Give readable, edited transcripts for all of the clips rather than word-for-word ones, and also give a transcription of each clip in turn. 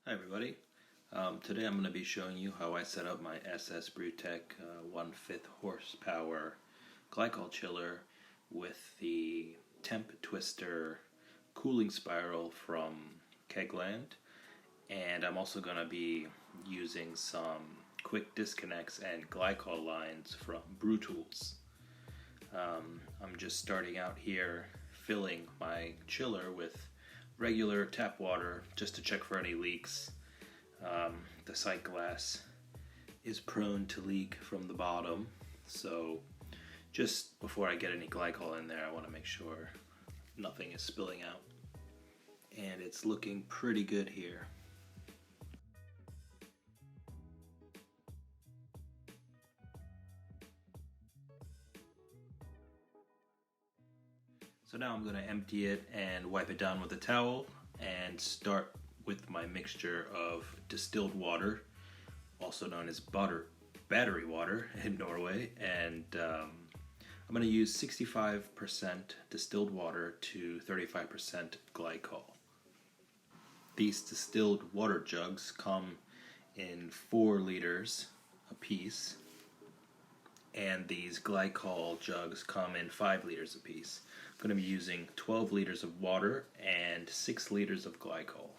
Hi everybody. Today I'm going to be showing you how I set up my Ss Brewtech 1/5 horsepower Glycol Chiller with the Temp Twister cooling spiral from Kegland, and I'm also going to be using some quick disconnects and glycol lines from Brewtools. I'm just starting out here filling my chiller with regular tap water just to check for any leaks. The sight glass is prone to leak from the bottom, so just before I get any glycol in there, I want to make sure nothing is spilling out. And it's looking pretty good here. So now I'm going to empty it and wipe it down with a towel and start with my mixture of distilled water, also known as battery water in Norway, and I'm going to use 65% distilled water to 35% glycol. These distilled water jugs come in 4 liters a piece, and these glycol jugs come in 5 liters a piece. I'm going to be using 12 liters of water and 6 liters of glycol.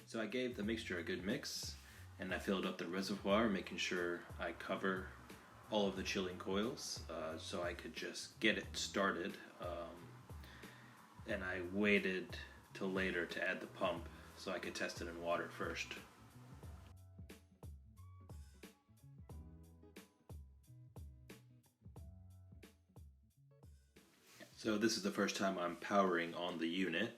So I gave the mixture a good mix, and I filled up the reservoir, making sure I cover all of the chilling coils so I could just get it started. And I waited till later to add the pump so I could test it in water first. So this is the first time I'm powering on the unit.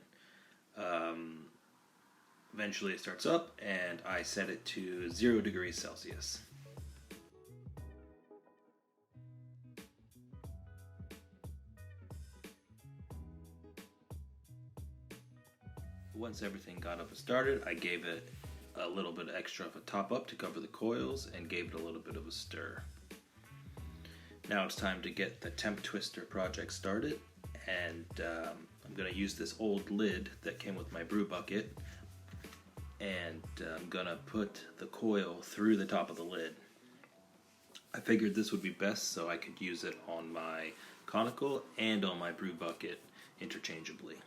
Eventually it starts up and I set it to 0 degrees Celsius. Once everything got up and started, I gave it a little bit extra of a top up to cover the coils and gave it a little bit of a stir. Now it's time to get the Temp Twister project started, and I'm going to use this old lid that came with my brew bucket, and I'm going to put the coil through the top of the lid. I figured this would be best so I could use it on my conical and on my brew bucket interchangeably.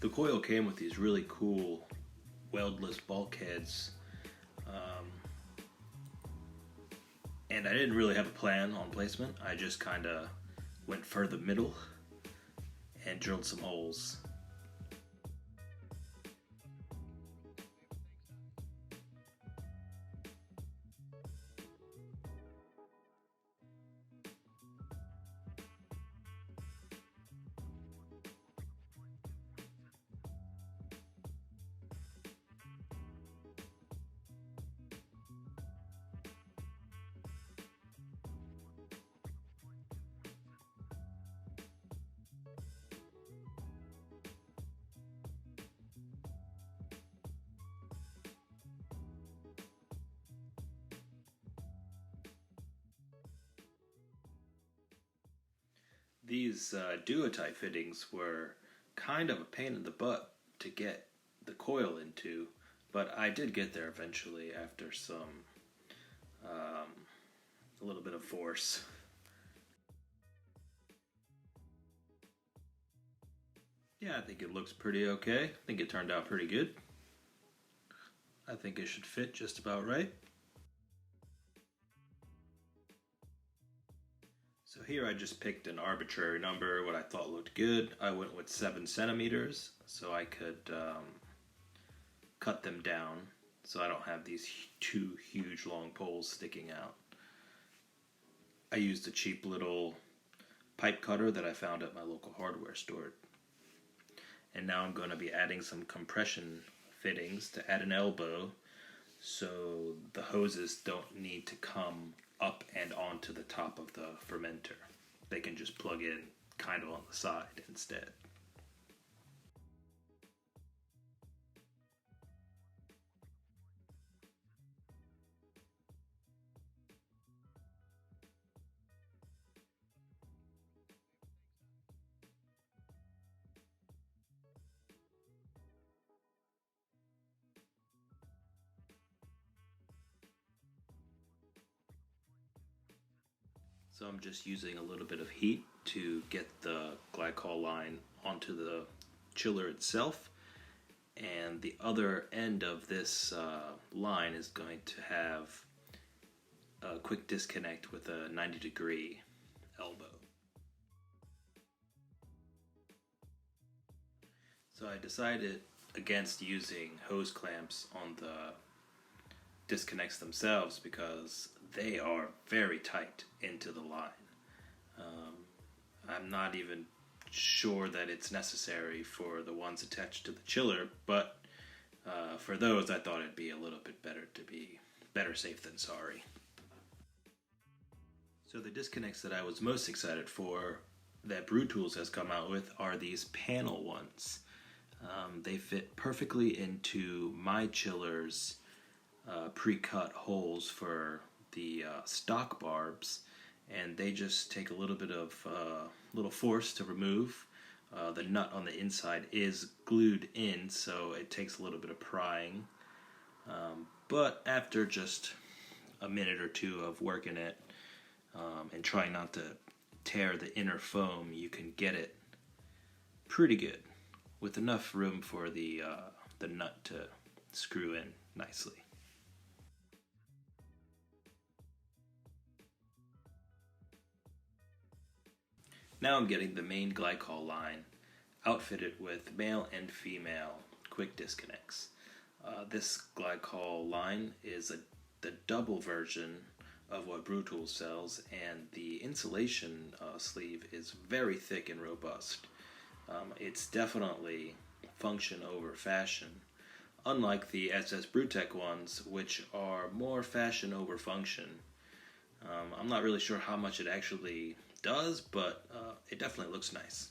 The coil came with these really cool weldless bulkheads, and I didn't really have a plan on placement. I just kind of went for the middle and drilled some holes. These duotite fittings were kind of a pain in the butt to get the coil into, but I did get there eventually after a little bit of force. Yeah, I think it looks pretty okay. I think it turned out pretty good. I think it should fit just about right. So here I just picked an arbitrary number, what I thought looked good. I went with 7 centimeters so I could cut them down so I don't have these 2 huge long poles sticking out. I used a cheap little pipe cutter that I found at my local hardware store. And now I'm going to be adding some compression fittings to add an elbow so the hoses don't need to come up and onto the top of the fermenter. They can just plug in kind of on the side instead. So I'm just using a little bit of heat to get the glycol line onto the chiller itself, and the other end of this line is going to have a quick disconnect with a 90-degree elbow. So I decided against using hose clamps on the disconnects themselves because they are very tight into the line. I'm not even sure that it's necessary for the ones attached to the chiller, but for those I thought it'd be a little bit better to be better safe than sorry. So the disconnects that I was most excited for that Brewtools has come out with are these panel ones. They fit perfectly into my chiller's pre-cut holes for the stock barbs, and they just take a little bit of little force to remove. The nut on the inside is glued in, so it takes a little bit of prying. But after just a minute or two of working it and trying not to tear the inner foam, you can get it pretty good with enough room for the nut to screw in nicely. Now I'm getting the main glycol line outfitted with male and female quick disconnects. This glycol line is the double version of what Brewtools sells, and the insulation sleeve is very thick and robust. It's definitely function over fashion, unlike the Ss Brewtech ones, which are more fashion over function. I'm not really sure how much it actually does, but it definitely looks nice.